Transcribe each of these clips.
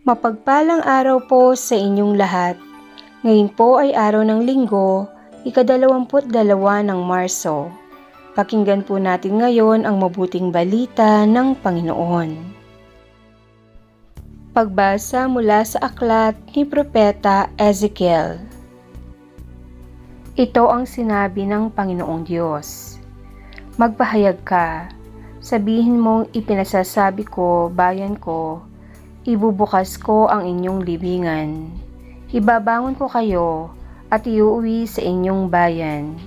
Mapagpalang araw po sa inyong lahat. Ngayon po ay araw ng Linggo, ika-22 ng Marso. Pakinggan po natin ngayon ang mabuting balita ng Panginoon. Pagbasa mula sa aklat ni Propeta Ezekiel. Ito ang sinabi ng Panginoong Diyos. Magpahayag ka, sabihin mong ipinasasabi ko, bayan ko, ibubukas ko ang inyong libingan. Ibabangon ko kayo at iuwi sa inyong bayan.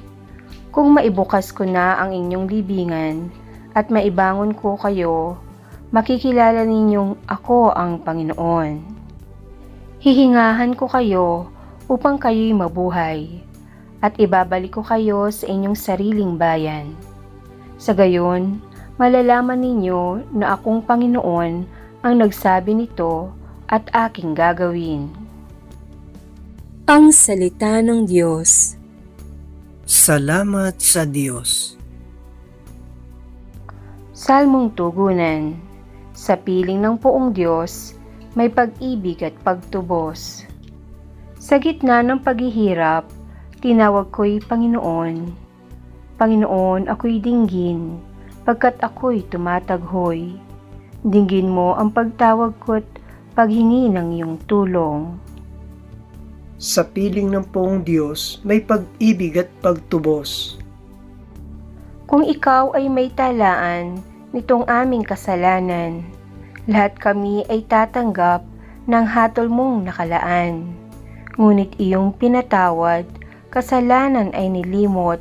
Kung maibukas ko na ang inyong libingan at maibangon ko kayo, makikilala ninyong ako ang Panginoon. Hihingahan ko kayo upang kayo'y mabuhay at ibabalik ko kayo sa inyong sariling bayan. Sa gayon, malalaman ninyo na akong Panginoon ang nagsabi nito at aking gagawin. Ang Salita ng Diyos. Salamat sa Diyos. Salmong Tugunan. Sa piling ng Poong Diyos, may pag-ibig at pagtubos. Sa gitna ng paghihirap, tinawag ko'y Panginoon. Panginoon, ako'y dinggin, pagkat ako'y tumataghoy. Dinggin mo ang pagtawag ko't paghingi ng iyong tulong. Sa piling ng Poong Diyos, may pag-ibig at pagtubos. Kung ikaw ay may talaan nitong aming kasalanan, lahat kami ay tatanggap ng hatol mong nakalaan. Ngunit iyong pinatawad, kasalanan ay nilimot,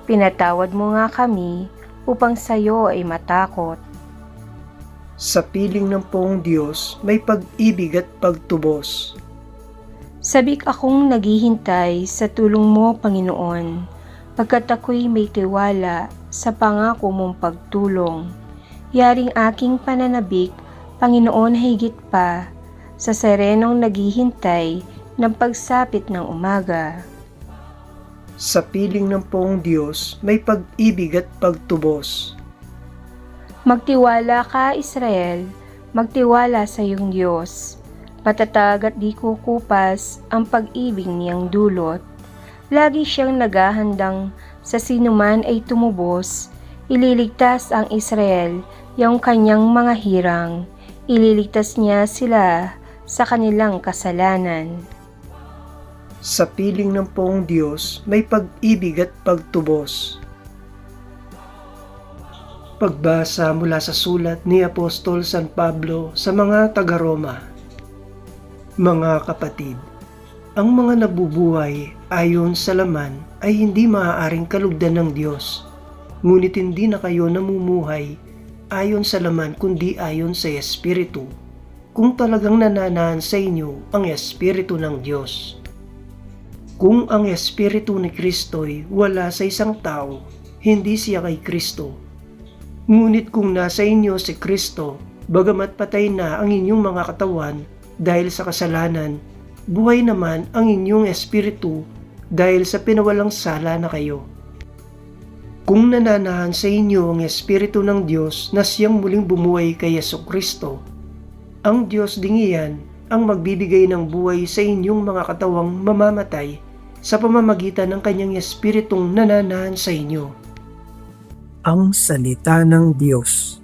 pinatawad mo nga kami upang sayo ay matakot. Sa piling ng Poong Diyos, may pag-ibig at pagtubos. Sabik akong naghihintay sa tulong mo, Panginoon, pagkat ako'y may tiwala sa pangako mong pagtulong. Yaring aking pananabik, Panginoon, higit pa, sa serenong naghihintay ng pagsapit ng umaga. Sa piling ng Poong Diyos, may pag-ibig at pagtubos. Magtiwala ka, Israel, magtiwala sa iyong Diyos. Matatag at di kukupas ang pag-ibig niyang dulot. Lagi siyang naghahandang sa sinuman ay tumubos. Ililigtas ang Israel, yung kanyang mga hirang. Ililigtas niya sila sa kanilang kasalanan. Sa piling ng Poong Diyos, may pag-ibig at pagtubos. Pagbasa mula sa sulat ni Apostol San Pablo sa mga taga-Roma. Mga kapatid, ang mga nabubuhay ayon sa laman ay hindi maaaring kalugdan ng Diyos, ngunit hindi na kayo namumuhay ayon sa laman kundi ayon sa Espiritu, kung talagang nananahan sa inyo ang Espiritu ng Diyos. Kung ang Espiritu ni Kristo'y wala sa isang tao, hindi siya kay Kristo. Ngunit kung nasa inyo si Kristo, bagamat patay na ang inyong mga katawan dahil sa kasalanan, buhay naman ang inyong espiritu dahil sa pinawalang sala na kayo. Kung nananahan sa inyo ang Espiritu ng Diyos na siyang muling bumuhay kay Jesucristo, ang Diyos ding iyan ang magbibigay ng buhay sa inyong mga katawang mamamatay sa pamamagitan ng kanyang Espiritong nananahan sa inyo. Ang Salita ng Diyos.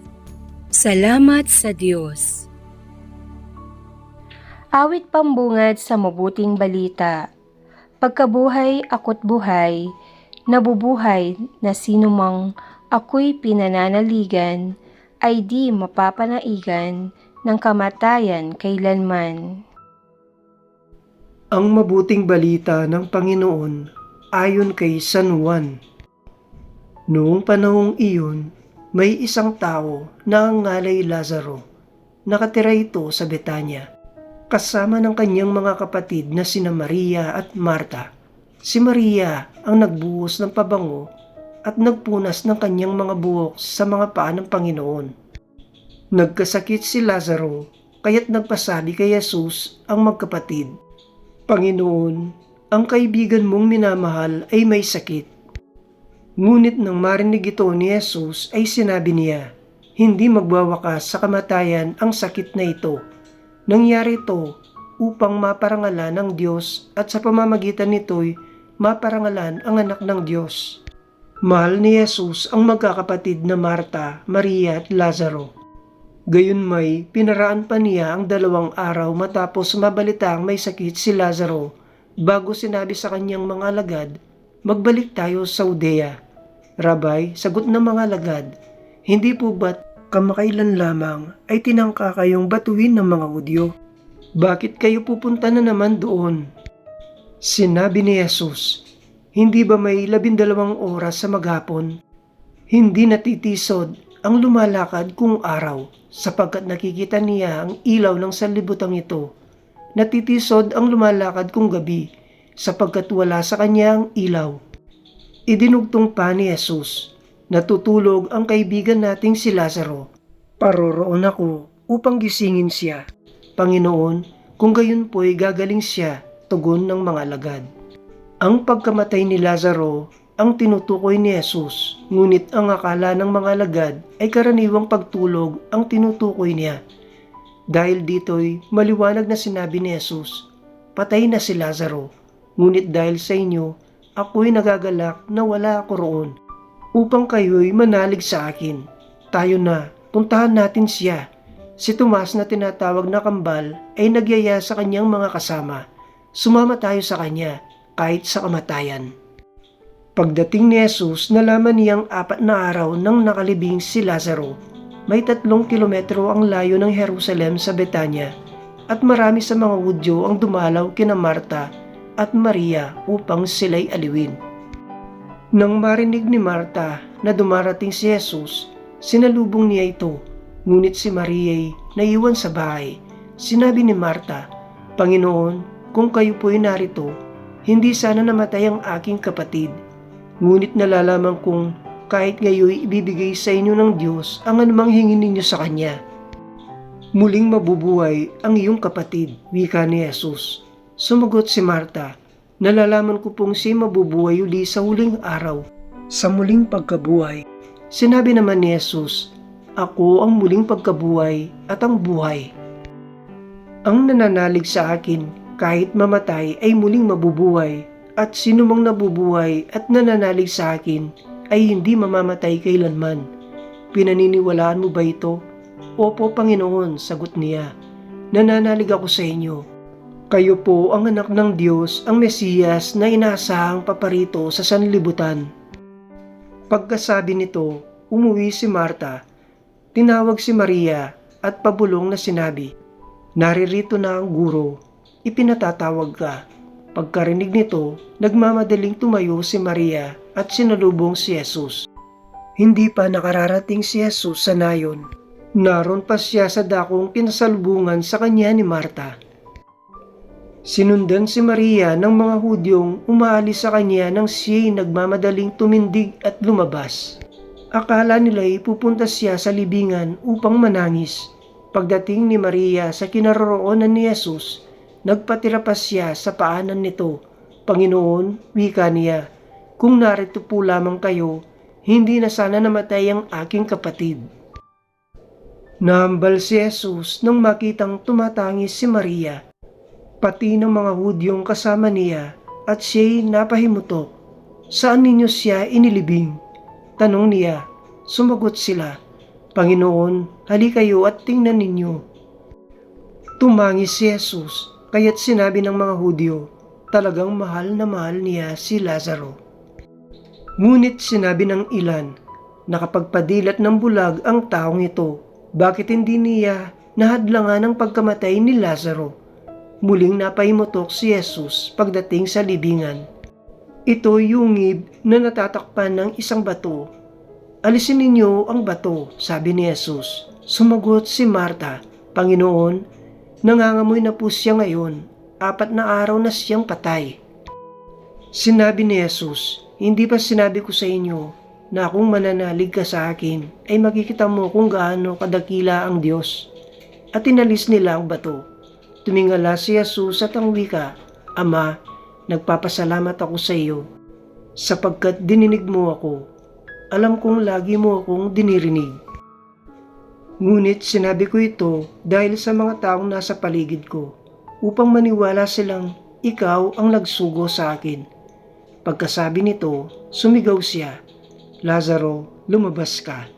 Salamat sa Diyos. Awit pambungad sa mabuting balita. Pagkabuhay ako't buhay, nabubuhay na sinumang ako'y pinananaligan, ay di mapapanaigan ng kamatayan kailanman. Ang mabuting balita ng Panginoon ayon kay San Juan. Noong panahong iyon, may isang tao na ang ngalay Lazaro. Nakatira ito sa Betania, kasama ng kanyang mga kapatid na sina Maria at Marta. Si Maria ang nagbuhos ng pabango at nagpunas ng kanyang mga buhok sa mga paa ng Panginoon. Nagkasakit si Lazaro, kaya't nagpasabi kay Jesus ang magkapatid, Panginoon, ang kaibigan mong minamahal ay may sakit. Ngunit nang marinig ito ni Jesus ay sinabi niya, hindi magwawakas sa kamatayan ang sakit na ito, Nangyari ito upang maparangalan ng Diyos at sa pamamagitan nito'y maparangalan ang anak ng Diyos. Mahal ni Jesus ang magkakapatid na Marta, Maria at Lazaro. Gayunmay, pinaraan pa niya ang 2 araw matapos mabalitaang may sakit si Lazaro bago sinabi sa kanyang mga alagad, "Magbalik tayo sa Judea." "Rabay," sagot ng mga alagad, "hindi po ba't kamakailan lamang ay tinangka kayong batuin ng mga Hudyo? Bakit kayo pupunta na naman doon?" Sinabi ni Jesus, "Hindi ba may 12 oras sa maghapon? Hindi natitisod ang lumalakad kung araw, sapagkat nakikita niya ang ilaw ng sanlibutan ito. Natitisod ang lumalakad kung gabi, sapagkat wala sa kanya ang ilaw." Idinugtong pa ni Jesus, "Natutulog ang kaibigan nating si Lazaro. Paroroon ako upang gisingin siya." "Panginoon, kung gayon po'y gagaling siya," tugon ng mga alagad. Ang pagkamatay ni Lazaro ang tinutukoy ni Jesus, ngunit ang akala ng mga alagad ay karaniwang pagtulog ang tinutukoy niya. Dahil dito'y maliwanag na sinabi ni Jesus, "Patay na si Lazaro, ngunit dahil sa inyo, ako'y nagagalak na wala ako roon, upang kayo'y manalig sa akin. Tayo na, puntahan natin siya." Si Tomas na tinatawag na kambal ay nagyaya sa kanyang mga kasama, "Sumama tayo sa kanya, kahit sa kamatayan." Pagdating ni Jesus, nalaman niyang 4 na araw nang nakalibing si Lazaro. May 3 kilometro ang layo ng Jerusalem sa Betania, at marami sa mga Hudyo ang dumalaw kina Marta at Maria upang sila'y aliwin. Nang marinig ni Marta na dumarating si Jesus, sinalubong niya ito, ngunit si Maria'y naiwan sa bahay. Sinabi ni Marta, "Panginoon, kung kayo po'y narito, hindi sana namatay ang aking kapatid. Ngunit nalalaman kong kahit ngayon ibibigay sa inyo ng Diyos ang anumang hingin ninyo sa Kanya. Muling mabubuhay ang iyong kapatid," wika ni Jesus. Sumagot si Marta, "Nalalaman ko pong siya mabubuhay uli sa huling araw, sa muling pagkabuhay." Sinabi naman ni Jesus, "Ako ang muling pagkabuhay at ang buhay. Ang nananalig sa akin, kahit mamatay ay muling mabubuhay, at sino mang nabubuhay at nananalig sa akin ay hindi mamamatay kailanman. Pinaniniwalaan mo ba ito?" "Opo, Panginoon," sagot niya. "Nananalig ako sa inyo. Kayo po ang anak ng Diyos, ang Mesiyas na inaasahang paparito sa sanlibutan." Pagkasabi nito, umuwi si Marta. Tinawag si Maria at pabulong na sinabi, "Naririto na ang guro, ipinatatawag ka." Pagkarinig nito, nagmamadaling tumayo si Maria at sinalubong si Jesus. Hindi pa nakararating si Jesus sa nayon. Naroon pa siya sa dakong kinasalubungan sa kanya ni Marta. Sinundan si Maria ng mga Hudyong umaalis sa kanya nang siya'y nagmamadaling tumindig at lumabas. Akala nila'y pupunta siya sa libingan upang manangis. Pagdating ni Maria sa kinaroroonan ni Jesus, nagpatira pa siya sa paanan nito. "Panginoon," wika niya, "kung narito po lamang kayo, hindi na sana namatay ang aking kapatid." Nahambal si Jesus nang makitang tumatangis si Maria, pati ng mga Hudyong kasama niya, at siya'y napahimutok. "Saan ninyo siya inilibing?" tanong niya. Sumagot sila, "Panginoon, hali kayo at tingnan ninyo." Tumangis si Jesus, kaya't sinabi ng mga Hudyo, talagang mahal na mahal niya si Lazaro. Ngunit sinabi ng ilan, nakapagpadilat ng bulag ang taong ito, bakit hindi niya nahadlangan ang pagkamatay ni Lazaro? Muling napahimutok si Jesus pagdating sa libingan. Ito yungib na natatakpan ng isang bato. "Alisin ninyo ang bato," sabi ni Jesus. Sumagot si Marta, "Panginoon, nangangamoy na po siya ngayon. 4 na araw na siyang patay." Sinabi ni Jesus, "Hindi ba sinabi ko sa inyo na kung mananalig ka sa akin ay makikita mo kung gaano kadakila ang Diyos?" At inalis nila ang bato. Tumingala si Jesus at ang wika, "Ama, nagpapasalamat ako sa iyo, sapagkat dininig mo ako. Alam kong lagi mo akong dinirinig." Ngunit sinabi ko ito dahil sa mga taong nasa paligid ko upang maniwala silang ikaw ang nagsugo sa akin. Pagkasabi nito, sumigaw siya, Lazaro, lumabas ka.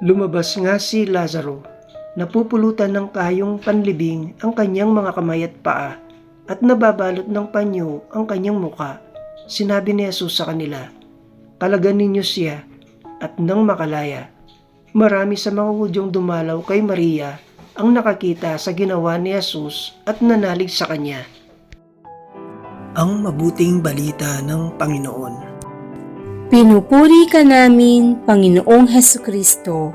Lumabas nga si Lazaro. Napupulutan ng kayong panlibing ang kanyang mga kamay at paa at nababalot ng panyo ang kanyang muka. Sinabi ni Jesus sa kanila, "Kalagan ninyo siya," at nang makalaya, marami sa mga Hudyong dumalaw kay Maria ang nakakita sa ginawa ni Jesus at nanalig sa kanya. Ang mabuting balita ng Panginoon. Pinupuri ka namin, Panginoong Hesukristo.